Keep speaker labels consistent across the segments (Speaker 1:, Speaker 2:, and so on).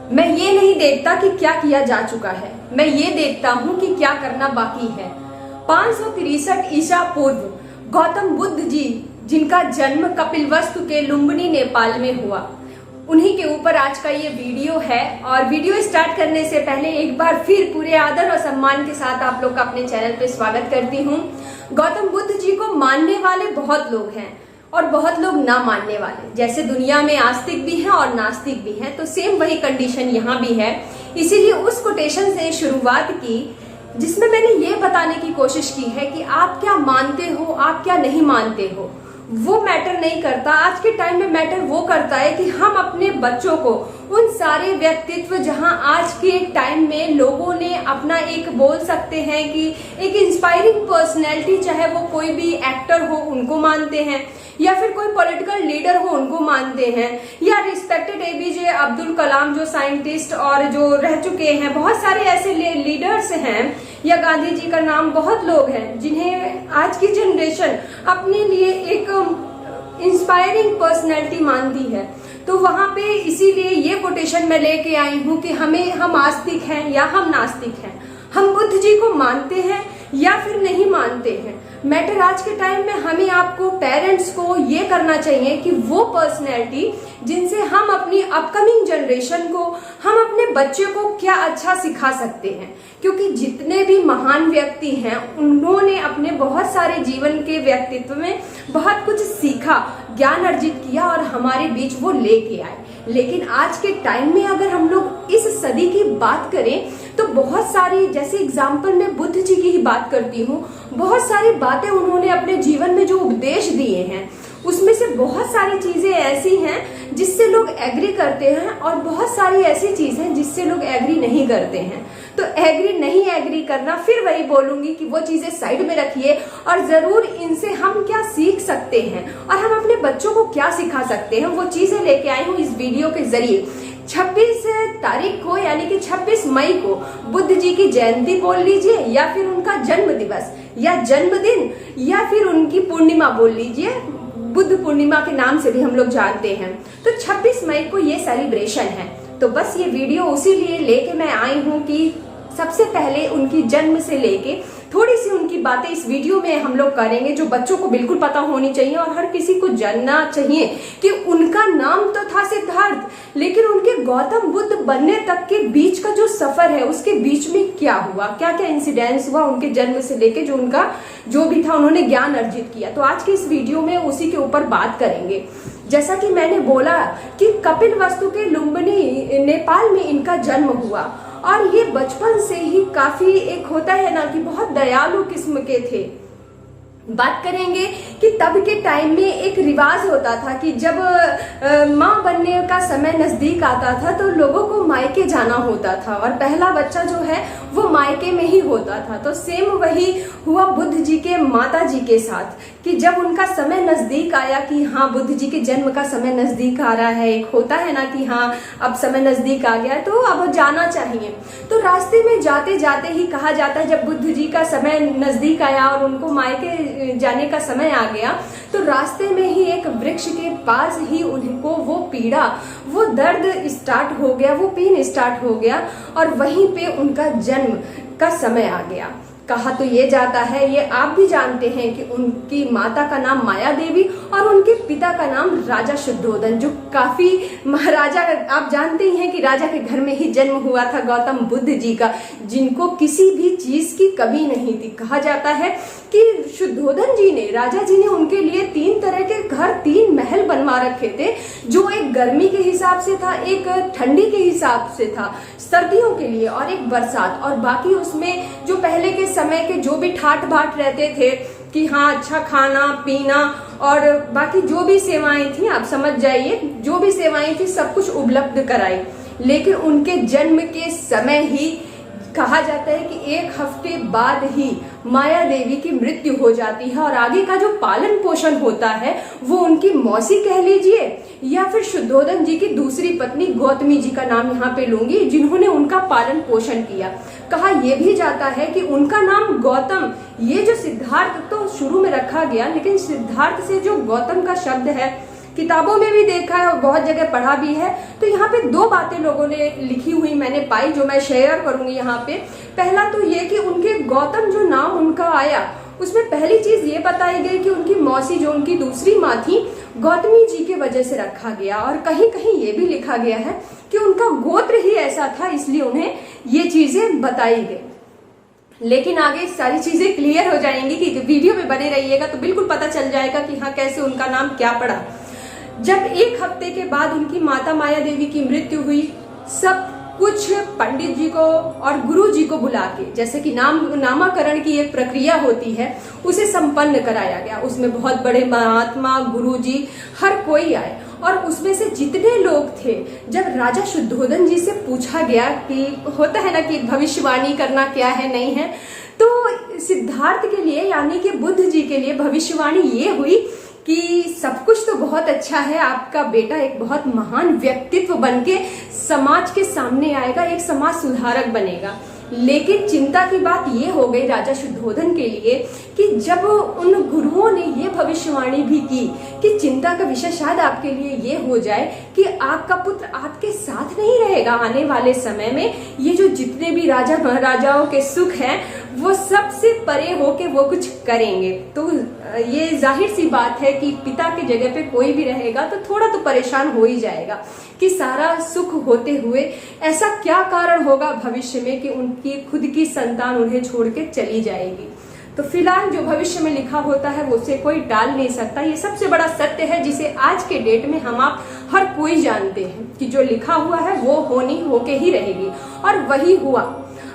Speaker 1: मैं ये नहीं देखता कि क्या किया जा चुका है, मैं ये देखता हूँ कि क्या करना बाकी है। 563 ईसा पूर्व गौतम बुद्ध जी, जिनका जन्म कपिलवस्तु के लुम्बिनी नेपाल में हुआ, उन्हीं के ऊपर आज का ये वीडियो है। और वीडियो स्टार्ट करने से पहले एक बार फिर पूरे आदर और सम्मान के साथ आप लोग का अपने चैनल पे स्वागत करती हूँ। गौतम बुद्ध जी को मानने वाले बहुत लोग हैं और बहुत लोग ना मानने वाले। जैसे दुनिया में आस्तिक भी हैं और नास्तिक भी हैं, तो सेम वही कंडीशन यहाँ भी है। इसीलिए उस कोटेशन से शुरुआत की जिसमें मैंने ये बताने की कोशिश की है कि आप क्या मानते हो, आप क्या नहीं मानते हो, वो मैटर नहीं करता। आज के टाइम में मैटर वो करता है कि हम अपने बच्चों को उन सारे व्यक्तित्व, जहां आज के टाइम में लोगों ने अपना एक बोल सकते हैं कि एक इंस्पायरिंग पर्सनैलिटी, चाहे वो कोई भी एक्टर हो उनको मानते हैं, या फिर कोई पॉलिटिकल लीडर हो उनको मानते हैं, या रिस्पेक्टेड एपीजे अब्दुल कलाम जो साइंटिस्ट और जो रह चुके हैं, बहुत सारे ऐसे लीडर्स हैं, या गांधी जी का नाम, बहुत लोग हैं जिन्हें आज की जनरेशन अपने लिए एक इंस्पायरिंग पर्सनैलिटी मानती है। तो वहां पे इसीलिए ये कोटेशन मैं लेके आई हूँ कि हम आस्तिक हैं या हम नास्तिक हैं, हम बुद्ध जी को मानते हैं या फिर नहीं मानते हैं। मैटर आज के टाइम में हमें, आपको, पेरेंट्स को ये करना चाहिए कि वो पर्सनैलिटी जिनसे हम अपनी अपकमिंग जनरेशन को, हम अपने बच्चे को क्या अच्छा सिखा सकते हैं। क्योंकि जितने भी महान व्यक्ति हैं उन्होंने अपने बहुत सारे जीवन के व्यक्तित्व में बहुत कुछ सीखा, ज्ञान अर्जित किया और हमारे बीच वो लेके आए। लेकिन आज के टाइम में अगर हम लोग इस सदी की बात करें तो बहुत सारी, जैसे एग्जाम्पल मैं बुद्ध जी की ही बात करती हूँ, बहुत सारी बातें उन्होंने अपने जीवन में जो उपदेश दिए हैं उसमें से बहुत सारी चीजें ऐसी हैं जिससे लोग एग्री करते हैं और बहुत सारी ऐसी चीजें जिससे लोग एग्री नहीं करते हैं। तो एग्री नहीं एग्री करना, फिर वही बोलूंगी कि वो चीजें साइड में रखिए और जरूर इनसे हम क्या सीख सकते हैं और हम अपने बच्चों को क्या सिखा सकते हैं, वो चीजें लेके आई हूँ इस वीडियो के जरिए। 26 तारीख को यानी कि 26 मई को बुद्ध जी की जयंती बोल लीजिए, या फिर उनका जन्म दिवस या जन्मदिन, या फिर उनकी पूर्णिमा बोल लीजिए, बुद्ध पूर्णिमा के नाम से भी हम लोग जानते हैं। तो 26 मई को ये सेलिब्रेशन है। तो बस ये वीडियो उसी लिए लेके मैं आई हूँ कि सबसे पहले उनकी जन्म से लेके थोड़ी सी उनकी बातें इस वीडियो में हम लोग करेंगे जो बच्चों को बिल्कुल पता होनी चाहिए और हर किसी को जानना चाहिए कि उनका नाम तो था सिद्धार्थ, लेकिन उनके गौतम बुद्ध बनने तक के बीच का जो सफर है उसके बीच में क्या हुआ, क्या क्या इंसिडेंट्स हुआ उनके जन्म से लेके, जो उनका जो भी था उन्होंने ज्ञान अर्जित किया। तो आज के इस वीडियो में उसी के ऊपर बात करेंगे। जैसा कि मैंने बोला कि कपिलवस्तु के लुम्बिनी नेपाल में इनका जन्म हुआ और ये बचपन से ही काफी, एक होता है ना कि बहुत दयालु किस्म के थे। बात करेंगे कि तब के टाइम में एक रिवाज होता था कि जब माँ बनने का समय नजदीक आता था तो लोगों को मायके जाना होता था और पहला बच्चा जो है वो मायके में ही होता था। तो सेम वही हुआ बुद्ध जी के माता जी के साथ कि जब उनका समय नजदीक आया कि हाँ बुद्ध जी के जन्म का समय नजदीक आ रहा है, एक होता है ना कि हाँ अब समय नजदीक आ गया तो अब जाना चाहिए। तो रास्ते में जाते जाते ही कहा जाता है जब बुद्ध जी का समय नजदीक आया और उनको मायके जाने का समय आ गया तो रास्ते में ही एक वृक्ष के पास ही उनको वो पीड़ा, वो दर्द स्टार्ट हो गया, वो पेन स्टार्ट हो गया और वहीं पे उनका जन्म का समय आ गया। कहा तो ये जाता है, ये आप भी जानते हैं कि उनकी माता का नाम माया देवी और उनके पिता का नाम राजा शुद्धोधन, जो काफी महाराजा, आप जानते ही हैं कि राजा के घर में ही जन्म हुआ था गौतम बुद्ध जी का, जिनको किसी भी चीज की कमी नहीं थी। कहा जाता है कि शुद्धोधन जी ने, राजा जी ने उनके लिए 3 तरह के घर, 3 महल बनवा रखे थे, जो एक गर्मी के हिसाब से था, एक ठंडी के हिसाब से था सर्दियों के लिए, और एक बरसात, और बाकी उसमें जो पहले के समय के जो भी ठाट बाट रहते थे कि हाँ अच्छा खाना पीना और बाकी जो भी सेवाएं थी, आप समझ जाइए, जो भी सेवाएं थी सब कुछ उपलब्ध कराई। लेकिन उनके जन्म के समय ही कहा जाता है कि 1 हफ्ते बाद ही माया देवी की मृत्यु हो जाती है और आगे का जो पालन पोषण होता है वो उनकी मौसी कह लीजिए या फिर शुद्धोधन जी की दूसरी पत्नी गौतमी जी का नाम यहाँ पे लूंगी, जिन्होंने उनका पालन पोषण किया। कहा यह भी जाता है कि उनका नाम गौतम, ये जो सिद्धार्थ तो शुरू में रखा गया, लेकिन सिद्धार्थ से जो गौतम का शब्द है किताबों में भी देखा है और बहुत जगह पढ़ा भी है। तो यहाँ पे दो बातें लोगों ने लिखी हुई मैंने पाई जो मैं शेयर करूंगी यहाँ पे। पहला तो ये कि उनके गौतम जो नाम उनका आया उसमें पहली चीज ये बताई गई कि उनकी मौसी जो उनकी दूसरी माँ थी गौतमी जी के वजह से रखा गया, और कहीं कहीं ये भी लिखा गया है कि उनका गोत्र ही ऐसा था इसलिए उन्हें ये चीजें बताई गई। लेकिन आगे सारी चीजें क्लियर हो जाएंगी कि वीडियो में बने रहिएगा तो बिल्कुल पता चल जाएगा कि हाँ कैसे उनका नाम क्या पड़ा। जब एक हफ्ते के बाद उनकी माता माया देवी की मृत्यु हुई, सब कुछ पंडित जी को और गुरु जी को बुला के, जैसे कि नामाकरण की एक प्रक्रिया होती है, उसे संपन्न कराया गया। उसमें बहुत बड़े महात्मा, गुरु जी, हर कोई आए और उसमें से जितने लोग थे, जब राजा शुद्धोधन जी से पूछा गया कि होता है ना कि भविष्यवाणी करना क्या है नहीं है, तो सिद्धार्थ के लिए यानी कि बुद्ध जी के लिए भविष्यवाणी ये हुई कि सब कुछ तो बहुत अच्छा है, आपका बेटा एक बहुत महान व्यक्तित्व बनके समाज के सामने आएगा, एक समाज सुधारक बनेगा। लेकिन चिंता की बात ये हो गई राजा शुद्धोधन के लिए कि जब उन गुरुओं ने ये भविष्यवाणी भी की कि चिंता का विषय शायद आपके लिए ये हो जाए कि आपका पुत्र आपके साथ नहीं रहेगा आने वाले समय में, ये जो जितने भी राजा महाराजाओं के सुख हैं वो सबसे परे होके वो कुछ करेंगे। तो ये जाहिर सी बात है कि पिता की जगह पे कोई भी रहेगा तो थोड़ा तो परेशान हो ही जाएगा कि सारा सुख होते हुए ऐसा क्या कारण होगा भविष्य में कि उनकी खुद की संतान उन्हें छोड़ के चली जाएगी। तो फिलहाल जो भविष्य में लिखा होता है वो उसे कोई टाल नहीं सकता। ये सबसे बड़ा सत्य है जिसे आज के डेट में हम आप हर कोई जानते हैं कि जो लिखा हुआ है वो होनी होके ही रहेगी, और वही हुआ।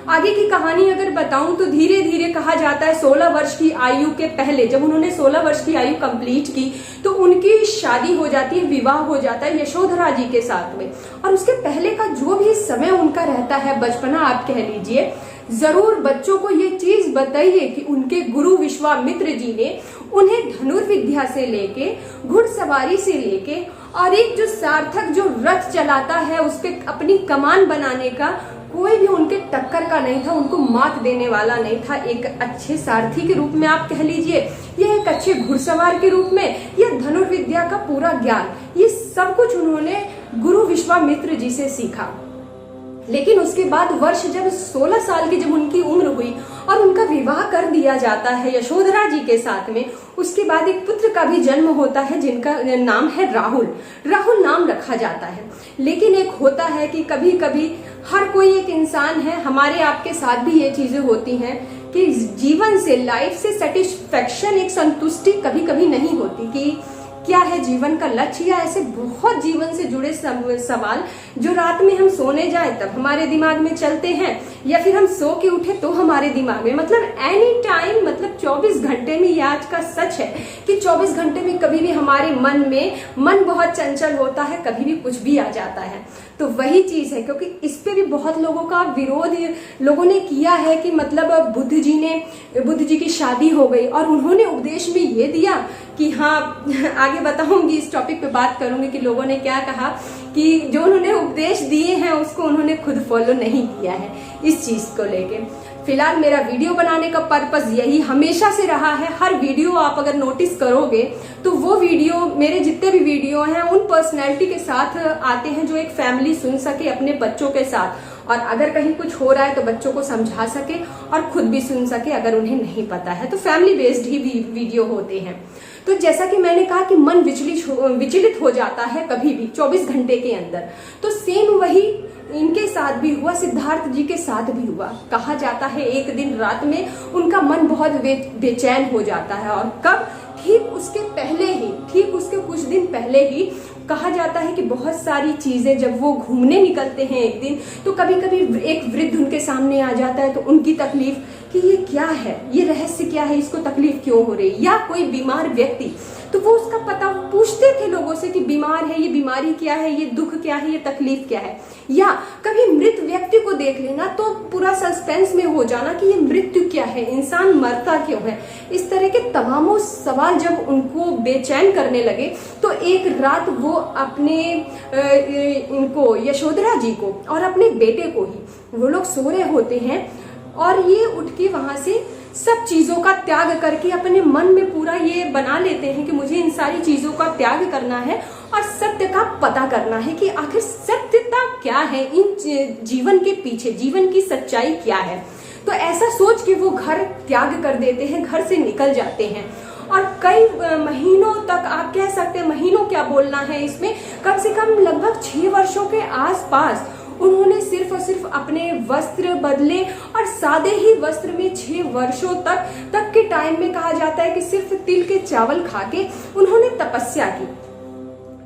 Speaker 1: आगे की कहानी अगर बताऊं तो धीरे धीरे कहा जाता है 16 वर्ष की आयु के पहले, जब उन्होंने 16 वर्ष की आयु कंप्लीट की तो उनकी शादी हो जाती है, विवाह हो जाता है यशोधरा जी के साथ में। और उसके पहले का जो भी समय उनका रहता है, बचपना आप कह लीजिए, जरूर बच्चों को ये चीज बताइए कि उनके गुरु विश्वामित्र जी ने उन्हें धनुर्विद्या से लेके, घुड़सवारी से लेके, और एक जो सार्थक जो रथ चलाता है उस पे अपनी कमान बनाने का, कोई भी उनके टक्कर का नहीं था, उनको मात देने वाला नहीं था। एक अच्छे सारथी के रूप में आप कह लीजिए, या एक अच्छे घुड़सवार के रूप में, या धनुर्विद्या का पूरा ज्ञान, ये सब कुछ उन्होंने गुरु विश्वामित्र जी से सीखा। लेकिन उसके बाद वर्ष जब 16 साल की जब उनकी उम्र हुई और उनका विवाह कर दिया जाता है यशोधरा जी के साथ में, उसके बाद एक पुत्र का भी जन्म होता है जिनका नाम है राहुल। राहुल नाम रखा जाता है। लेकिन एक होता है कि कभी कभी हर कोई एक इंसान है, हमारे आपके साथ भी ये चीजें होती हैं कि जीवन से, लाइफ से सेटिस्फेक्शन, एक संतुष्टि कभी कभी नहीं होती कि क्या है जीवन का लक्ष्य, या ऐसे बहुत जीवन से जुड़े सवाल जो रात में हम सोने जाए तब हमारे दिमाग में चलते हैं, या फिर हम सो के उठे तो हमारे दिमाग में, मतलब एनी टाइम, मतलब 24 घंटे में। ये आज का सच है कि 24 घंटे में कभी भी हमारे मन बहुत चंचल होता है, कभी भी कुछ भी आ जाता है। तो वही चीज है, क्योंकि इस पे भी बहुत लोगों का विरोध लोगों ने किया है कि मतलब बुद्ध जी की शादी हो गई और उन्होंने उपदेश में ये दिया कि हाँ, आगे बताऊंगी, इस टॉपिक पे बात करूंगी कि लोगों ने क्या कहा कि जो उन्होंने उपदेश दिए हैं उसको उन्होंने खुद फॉलो नहीं किया है इस चीज को लेके। फिलहाल मेरा वीडियो बनाने का पर्पस यही हमेशा से रहा है। हर वीडियो आप अगर नोटिस करोगे तो वो वीडियो, मेरे जितने भी वीडियो हैं उन पर्सनैलिटी के साथ आते हैं जो एक फैमिली सुन सके अपने बच्चों के साथ, और अगर कहीं कुछ हो रहा है तो बच्चों को समझा सके और खुद भी सुन सके अगर उन्हें नहीं पता है। तो फैमिली बेस्ड ही वीडियो होते हैं। तो जैसा कि मैंने कहा कि मन विचलित हो जाता है कभी भी 24 घंटे के अंदर, तो सेम वही इनके साथ भी हुआ, सिद्धार्थ जी के साथ भी हुआ। कहा जाता है एक दिन रात में उनका मन बहुत बेचैन हो जाता है, और कब, ठीक उसके पहले ही, ठीक उसके कुछ दिन पहले ही कहा जाता है कि बहुत सारी चीजें जब वो घूमने निकलते हैं एक दिन, तो कभी कभी एक वृद्ध उनके सामने आ जाता है तो उनकी तकलीफ कि ये क्या है, ये रहस्य क्या है, इसको तकलीफ क्यों हो रही, या कोई बीमार व्यक्ति तो वो उसका पता पूछते थे लोगों से कि बीमार है, ये बीमारी क्या है, ये दुख क्या है, ये तकलीफ क्या है। या कभी मृत व्यक्ति को देख लेना तो पूरा सस्पेंस में हो जाना कि ये मृत्यु क्या है, इंसान मरता क्यों है। इस तरह के तमामों सवाल जब उनको बेचैन करने लगे तो एक रात वो अपने इनको यशोधरा जी को और अपने बेटे को ही, वो लोग सो रहे होते हैं और ये उठ के वहां से सब चीजों का त्याग करके अपने मन में पूरा ये बना लेते हैं कि मुझे इन सारी चीजों का त्याग करना है और सत्य का पता करना है कि आखिर सत्यता क्या है, इन जीवन के पीछे जीवन की सच्चाई क्या है। तो ऐसा सोच के वो घर त्याग कर देते हैं, घर से निकल जाते हैं और कई महीनों तक, आप कह सकते हैं महीनों क्या बोलना है इसमें, कम से कम लगभग 6 वर्षों के आसपास उन्होंने सिर्फ और सिर्फ अपने वस्त्र बदले और सादे ही वस्त्र में 6 वर्षों तक के टाइम में कहा जाता है कि सिर्फ तिल के चावल खा के उन्होंने तपस्या की।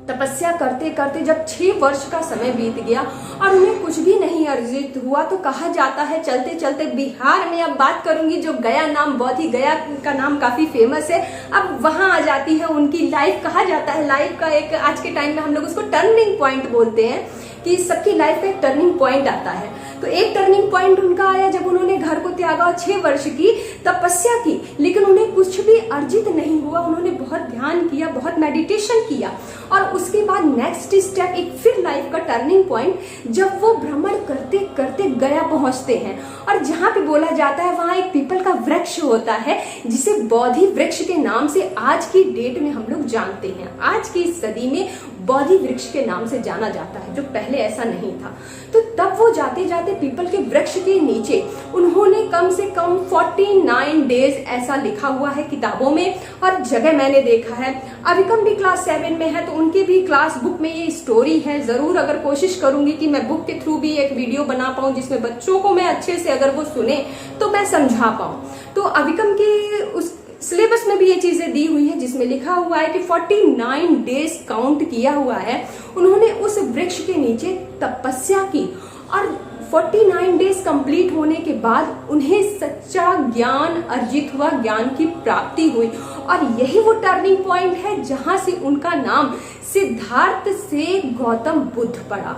Speaker 1: तपस्या करते करते जब 6 वर्ष का समय बीत गया और उन्हें कुछ भी नहीं अर्जित हुआ तो कहा जाता है, चलते चलते बिहार में अब बात करूंगी, जो गया नाम, बहुत ही गया का नाम काफी फेमस है, अब वहां आ जाती है उनकी लाइफ। कहा जाता है लाइफ का एक, आज के टाइम में हम लोग उसको टर्निंग पॉइंट बोलते हैं कि सबकी लाइफ का एक टर्निंग पॉइंट आता है। तो एक टर्निंग पॉइंट उनका आया जब उन्होंने घर को त्यागा और 6 वर्ष की तपस्या की, लेकिन उन्हें कुछ भी अर्जित नहीं हुआ। उन्होंने बहुत ध्यान किया, बहुत मेडिटेशन किया और उसके बाद नेक्स्ट स्टेप, एक फिर लाइफ का टर्निंग पॉइंट, जब वो भ्रमण करते करते गया पहुंचते हैं और जहां पे बोला जाता है वहां एक पीपल का वृक्ष होता है जिसे बोधि वृक्ष के नाम से आज की डेट में हम लोग जानते हैं। आज की सदी में बोधि वृक्ष के नाम से जाना जाता है, जो पहले ऐसा नहीं था। तो तब वो जाते जाते पीपल के वृक्ष के नीचे उन्होंने कम से कम 49 डेज, ऐसा लिखा हुआ है किताबों में और जगह मैंने देखा है। अविकम भी क्लास 7 में है तो उनके भी क्लास बुक में ये स्टोरी है। जरूर अगर कोशिश करूंगी कि मैं बुक के थ्रू भी एक वीडियो बना पाऊं जिसमें बच्चों को मैं अच्छे से, अगर वो सुने तो मैं समझा पाऊं। तो अविकम के उस सिलेबस में भी ये चीजें दी हुई है जिसमें लिखा हुआ है कि 49 डेज काउंट किया हुआ है उन्होंने उस वृक्ष के नीचे तपस्या की और 49 डेज कंप्लीट होने के बाद उन्हें सच्चा ज्ञान अर्जित हुआ, ज्ञान की प्राप्ति हुई और यही वो टर्निंग पॉइंट है जहां से उनका नाम सिद्धार्थ से गौतम बुद्ध पड़ा।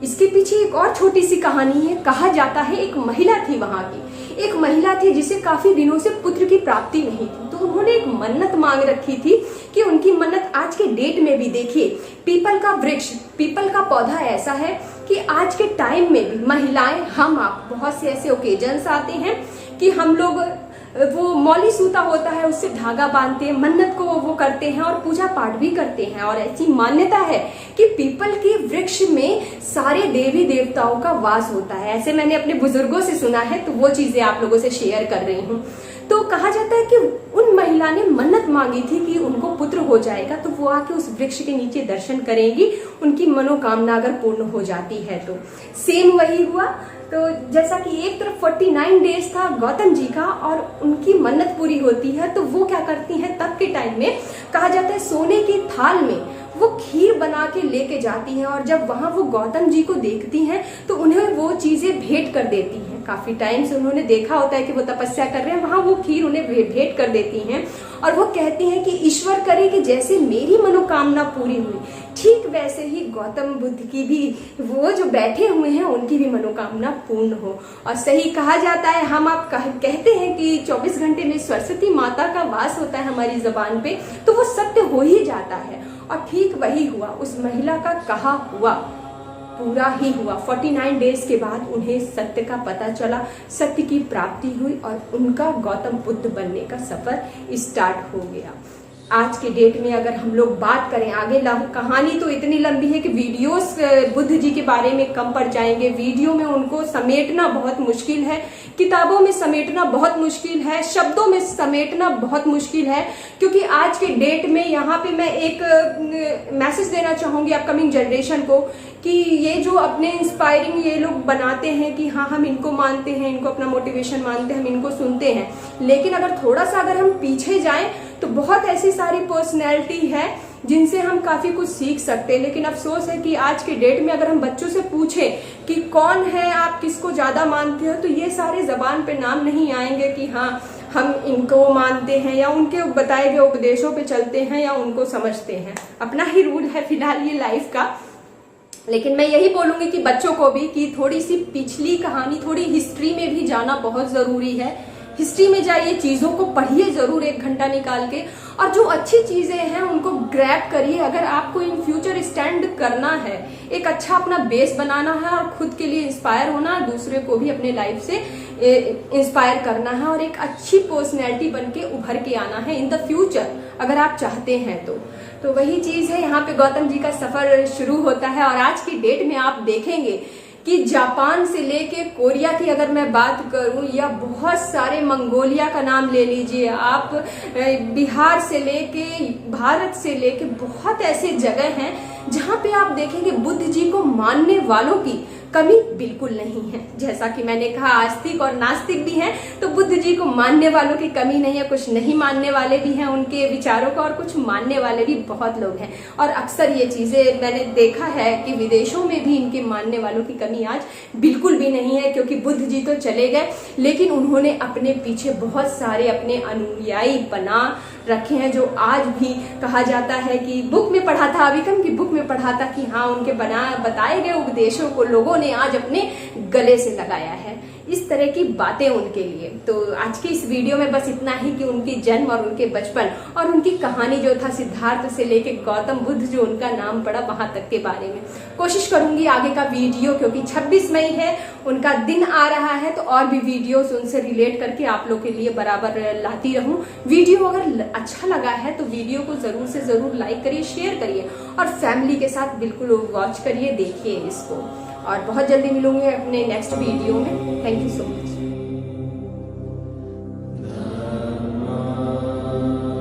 Speaker 1: इसके पीछे एक और छोटी सी कहानी है। कहा जाता है एक महिला थी, वहां की एक महिला थी जिसे काफी दिनों से पुत्र की प्राप्ति नहीं थी, तो उन्होंने एक मन्नत मांग रखी थी कि उनकी मन्नत आज के डेट में भी, देखिए पीपल का वृक्ष, पीपल का पौधा ऐसा है कि आज के टाइम में भी महिलाएं, हम आप, बहुत से ऐसे ओकेजन्स आते हैं कि हम लोग वो मौली सूता होता है उससे धागा बांधते हैं, मन्नत को वो करते हैं और पूजा पाठ भी करते हैं। और ऐसी मान्यता है कि पीपल के वृक्ष में सारे देवी देवताओं का वास होता है। ऐसे मैंने अपने बुजुर्गों से सुना है, तो वो चीजें आप लोगों से शेयर कर रही हूँ। तो कहा जाता है कि उन महिला ने मन्नत मांगी थी कि उनको पुत्र हो जाएगा तो वो आके उस वृक्ष के नीचे दर्शन करेंगी, उनकी मनोकामना अगर पूर्ण हो जाती है तो। सेम वही हुआ। तो जैसा कि एक तरफ 49 डेज था गौतम जी का और उनकी मन्नत पूरी होती है, तो वो क्या करती हैं तब के टाइम में, कहा जाता है सोने के थाल में वो खीर बना के लेके जाती हैं और जब वहां वो गौतम जी को देखती हैं तो उन्हें वो चीजें भेंट कर देती हैं। काफी टाइम से उन्होंने देखा होता है कि वो तपस्या कर रहे हैं, वहां वो खीर उन्हें भेंट कर देती हैं और वो कहती हैं कि ईश्वर करे कि जैसे मेरी मनोकामना पूरी हुई ठीक वैसे ही गौतम बुद्ध की भी, वो जो बैठे हुए हैं उनकी भी मनोकामना पूर्ण हो। और सही कहा जाता है, हम आप कहते हैं कि 24 घंटे में सरस्वती माता का वास होता है हमारी जबान पे, तो वो सत्य हो ही जाता है। और ठीक वही हुआ, उस महिला का कहा हुआ पूरा ही हुआ। 49 डेज के बाद उन्हें सत्य का पता चला, सत्य की प्राप्ति हुई और उनका गौतम बुद्ध बनने का सफर स्टार्ट हो गया। आज के डेट में अगर हम लोग बात करें आगे, कहानी तो इतनी लंबी है कि वीडियोस बुद्ध जी के बारे में कम पड़ जाएंगे। वीडियो में उनको समेटना बहुत मुश्किल है, किताबों में समेटना बहुत मुश्किल है, शब्दों में समेटना बहुत मुश्किल है, क्योंकि आज के डेट में यहाँ पे मैं एक मैसेज देना चाहूंगी अपकमिंग जनरेशन को कि ये जो अपने इंस्पायरिंग ये लोग बनाते हैं कि हाँ हम इनको मानते हैं, इनको अपना मोटिवेशन मानते हैं, हम इनको सुनते हैं, लेकिन अगर थोड़ा सा अगर हम पीछे जाएं तो बहुत ऐसी सारी पर्सनैलिटी है जिनसे हम काफी कुछ सीख सकते हैं। लेकिन अफसोस है कि आज के डेट में अगर हम बच्चों से पूछें कि कौन है, आप किसको ज्यादा मानते हो, तो ये सारे जबान पे नाम नहीं आएंगे कि हाँ हम इनको मानते हैं या उनके बताए गए उपदेशों पे चलते हैं या उनको समझते हैं। अपना ही रूल है फिलहाल ये लाइफ का। लेकिन मैं यही बोलूंगी कि बच्चों को भी कि थोड़ी सी पिछली कहानी, थोड़ी हिस्ट्री में भी जाना बहुत जरूरी है। हिस्ट्री में जाइए, चीजों को पढ़िए जरूर 1 घंटा निकाल के, और जो अच्छी चीजें हैं उनको ग्रैब करिए। अगर आपको इन फ्यूचर स्टैंड करना है, एक अच्छा अपना बेस बनाना है और खुद के लिए इंस्पायर होना है, दूसरे को भी अपने लाइफ से इंस्पायर करना है और एक अच्छी पर्सनैलिटी बन के उभर के आना है इन द फ्यूचर, अगर आप चाहते हैं तो वही चीज है। यहाँ पे गौतम जी का सफर शुरू होता है और आज की डेट में आप देखेंगे कि जापान से लेके कोरिया की अगर मैं बात करूं, या बहुत सारे मंगोलिया का नाम ले लीजिए आप, बिहार से लेके, भारत से लेके बहुत ऐसे जगह हैं जहां पे आप देखेंगे बुद्ध जी को मानने वालों की कमी बिल्कुल नहीं है। जैसा कि मैंने कहा, आस्तिक और नास्तिक भी हैं, तो बुद्ध जी को मानने वालों की कमी नहीं है। कुछ नहीं मानने वाले भी हैं उनके विचारों का, और कुछ मानने वाले भी बहुत लोग हैं। और अक्सर ये चीजें मैंने देखा है कि विदेशों में भी इनके मानने वालों की कमी आज बिल्कुल भी नहीं है, क्योंकि बुद्ध जी तो चले गए, लेकिन उन्होंने अपने पीछे बहुत सारे अपने अनुयायी बना रखे हैं, जो आज भी कहा जाता है कि बुक में पढ़ा था, अभिकम की बुक में पढ़ा था कि हाँ, उनके बताए गए उपदेशों को लोगों ने आज अपने गले से लगाया है। इस तरह की बातें उनके लिए। तो आज की इस वीडियो में बस इतना ही कि उनकी जन्म और उनके बचपन और उनकी कहानी जो था सिद्धार्थ से लेके गौतम बुद्ध जो उनका नाम पड़ा वहां तक के बारे में कोशिश करूंगी आगे का वीडियो, क्योंकि 26 मई है, उनका दिन आ रहा है, तो और भी वीडियोस उनसे रिलेट करके आप लोग के लिए बराबर लाती रहूं। वीडियो अगर अच्छा लगा है तो वीडियो को जरूर से जरूर लाइक करिए, शेयर करिए और फैमिली के साथ बिल्कुल वॉच करिए, देखिए इसको। और बहुत जल्दी मिलूंगे अपने नेक्स्ट वीडियो में। Thank you so much.